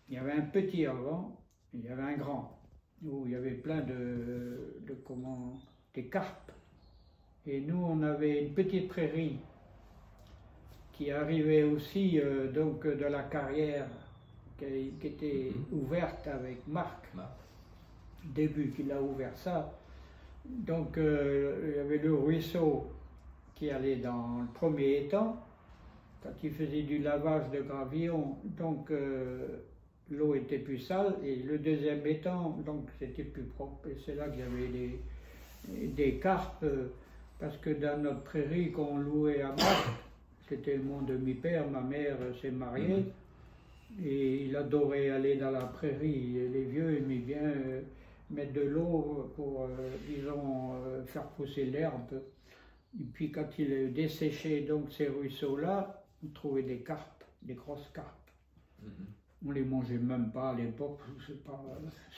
il y avait un petit avant, il y avait un grand, où il y avait plein des carpes. Et nous, on avait une petite prairie qui arrivait aussi donc de la carrière qui était ouverte avec Marc, début qu'il a ouvert ça. Donc il y avait le ruisseau qui allait dans le premier étang, quand il faisait du lavage de gravillon, donc l'eau était plus sale, et le deuxième étang, donc c'était plus propre, et c'est là qu'il y avait des carpes, parce que dans notre prairie qu'on louait à Marc, c'était mon demi-père, ma mère s'est mariée, et il adorait aller dans la prairie, et les vieux aimaient bien mettre de l'eau pour, disons, faire pousser l'herbe. Et puis quand il desséchait donc ces ruisseaux-là, on trouvait des carpes, des grosses carpes. On les mangeait même pas à l'époque,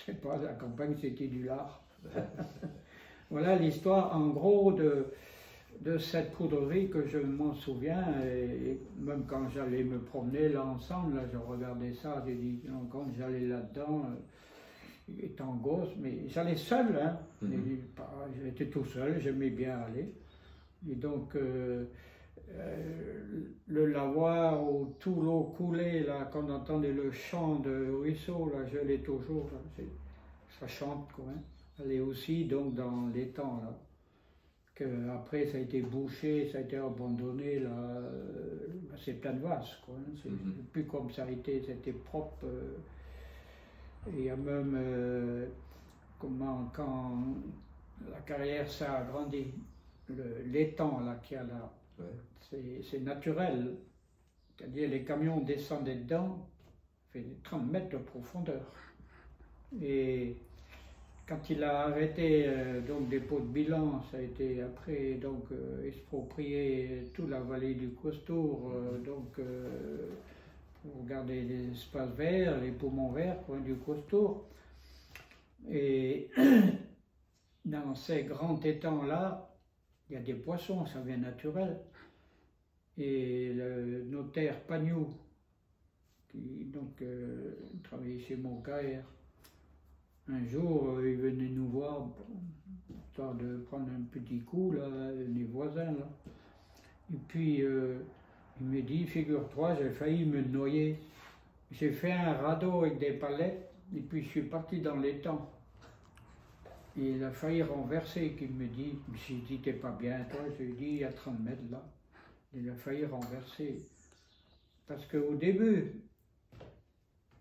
c'est pas la campagne, c'était du lard. Voilà l'histoire en gros de cette poudrerie que je m'en souviens, et même quand j'allais me promener là ensemble, là je regardais ça, j'ai dit, quand j'allais là-dedans, étant gosse, mais j'allais seul, hein, j'étais tout seul, j'aimais bien aller. Et donc, le lavoir où tout l'eau coulait, là, quand on entendait le chant de ruisseau, là, je l'ai toujours, là, ça chante, quoi. Hein. Elle est aussi donc dans l'étang, là. Que après, ça a été bouché, ça a été abandonné, là, c'est plein de vases, quoi. Hein. C'est plus comme ça a été, c'était propre. Et il y a même, quand la carrière ça a grandi, l'étang là qu'il y a là, c'est naturel. C'est-à-dire les camions descendaient dedans, fait 30 mètres de profondeur. Et quand il a arrêté donc des pots de bilan, ça a été après donc exproprié toute la vallée du Costour, donc pour garder les espaces verts, les poumons verts du Costour. Et dans ces grands étangs-là, il y a des poissons, ça vient naturel. Et le notaire Pagnou, qui donc travaillait chez Moncaire, un jour il venait nous voir, histoire de prendre un petit coup, là, les voisins. Là. Et puis il me dit, figure-toi, j'ai failli me noyer. J'ai fait un radeau avec des palettes, et puis je suis parti dans l'étang. Et il a failli renverser, qu'il me dit. J'ai dit, t'es pas bien, toi? Je lui ai dit, il y a 30 mètres là. Il a failli renverser. Parce qu'au début,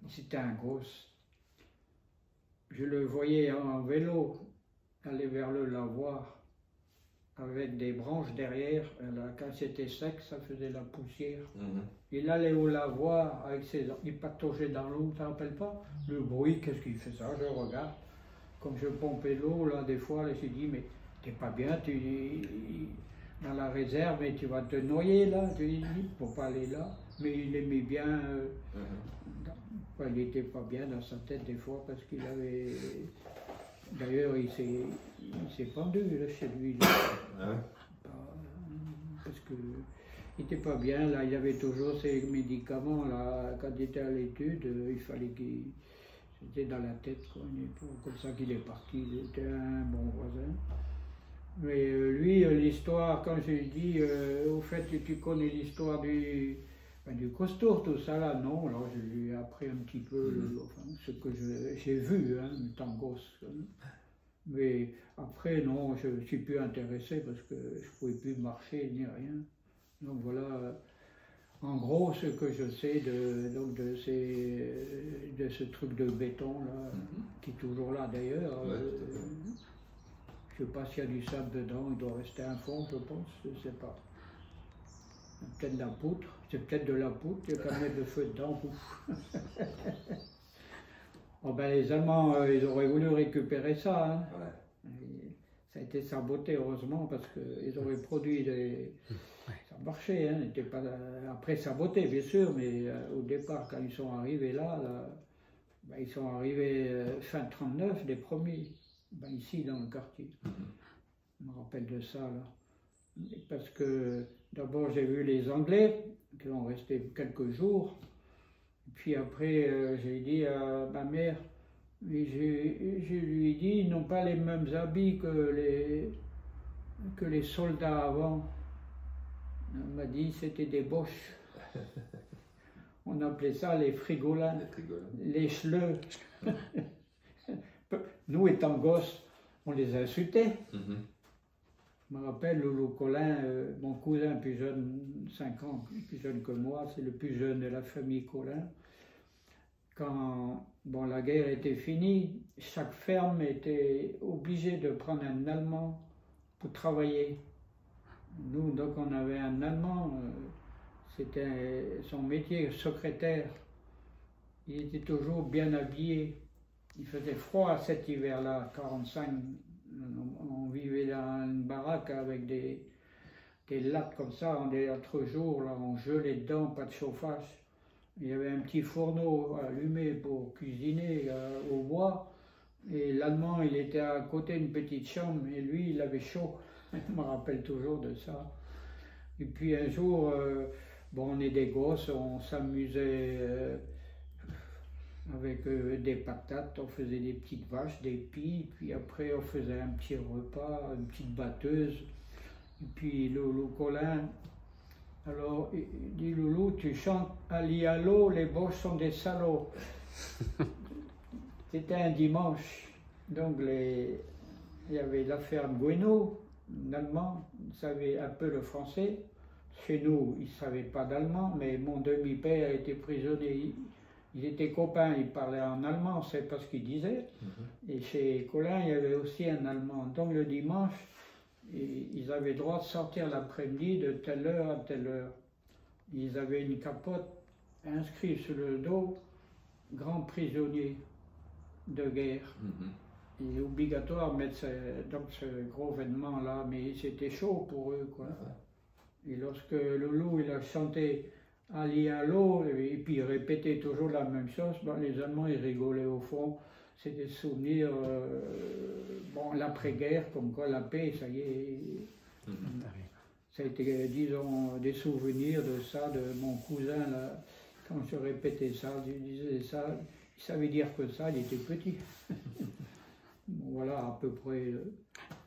c'était un gosse. Je le voyais en vélo aller vers le lavoir avec des branches derrière. Quand c'était sec, ça faisait la poussière. Il allait au lavoir avec il pataugeait dans l'eau, tu te rappelles pas? Le bruit, qu'est-ce qu'il fait ça? Je regarde. Comme je pompais l'eau, là, des fois, là, j'ai dit, mais t'es pas bien, tu dans la réserve, et tu vas te noyer, là. Je lui ai dit, faut pas aller là. Mais il aimait bien, il n'était pas bien dans sa tête, des fois, parce qu'il avait... D'ailleurs, il s'est pendu, là, chez lui. Là. Parce que il n'était pas bien, là, il avait toujours ses médicaments, là, quand il était à l'étude, il fallait qu'il... C'était dans la tête, quoi. Comme ça qu'il est parti. Il était un bon voisin. Mais lui, l'histoire, quand je lui dis, au fait, tu connais l'histoire du Costour, tout ça là, non. Alors je lui ai appris un petit peu ce que j'ai vu, hein, étant gosse. Hein. Mais après, non, je ne suis plus intéressé parce que je ne pouvais plus marcher ni rien. Donc voilà. En gros, ce que je sais de ce truc de béton, là, qui est toujours là d'ailleurs, je ne sais pas s'il y a du sable dedans, il doit rester un fond, je pense, je ne sais pas. Peut-être de la poutre, c'est peut-être de la poutre, il y a qu'à mettre le feu dedans. Oh ben, les Allemands, ils auraient voulu récupérer ça. Hein. Ça a été saboté, heureusement, parce qu'ils auraient produit des... Ça marchait, hein, n'était pas après saboté bien sûr, mais au départ quand ils sont arrivés là ben, ils sont arrivés fin 39, les premiers, ben, ici dans le quartier. Je me rappelle de ça là. Parce que d'abord j'ai vu les Anglais qui ont resté quelques jours, Puis après, j'ai dit à ma mère, et je lui ai dit, ils n'ont pas les mêmes habits que les soldats avant. Elle m'a dit, c'était des boches. On appelait ça les frigolins, les chleux. Nous, étant gosses, on les insultait. Je me rappelle, Loulou Collin, mon cousin plus jeune, 5 ans plus jeune que moi, c'est le plus jeune de la famille Collin. Quand la guerre était finie, chaque ferme était obligée de prendre un Allemand pour travailler. Nous, donc, on avait un Allemand, c'était son métier, secrétaire. Il était toujours bien habillé. Il faisait froid cet hiver-là, 45. On vivait dans une baraque avec des lattes comme ça, entre jours, là, on gelait dedans, pas de chauffage. Il y avait un petit fourneau allumé pour cuisiner au bois. Et l'Allemand, il était à côté d'une petite chambre et lui, il avait chaud. Je me rappelle toujours de ça. Et puis un jour, on est des gosses, on s'amusait avec des patates, on faisait des petites vaches, des pies, puis après on faisait un petit repas, une petite batteuse. Et puis Loulou Collin, alors il dit, Loulou, tu chantes Ali Allo, les boches sont des salauds. C'était un dimanche, donc il y avait la ferme Guénaud, un Allemand, il savait un peu le français. Chez nous, il ne savait pas d'allemand, mais mon demi-père était prisonnier. Ils étaient copains, ils parlaient en allemand, c'est pas ce qu'ils disaient. Et chez Collin, il y avait aussi un Allemand. Donc le dimanche, ils avaient le droit de sortir l'après-midi de telle heure à telle heure. Ils avaient une capote inscrite sur le dos, grand prisonnier de guerre. Il est obligatoire de mettre ce gros vêtement-là, mais c'était chaud pour eux, quoi. Et lorsque Loulou, il a chanté Ali Allo, et puis il répétait toujours la même chose, les Allemands, ils rigolaient au fond. C'est des souvenirs, l'après-guerre, comme quoi la paix, ça y est. Ça a été, disons, des souvenirs de ça, de mon cousin, là, quand je répétais ça, je disais ça, il savait dire que ça, il était petit. Voilà, à peu près.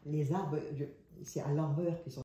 Les arbres, c'est à l'envers qui sont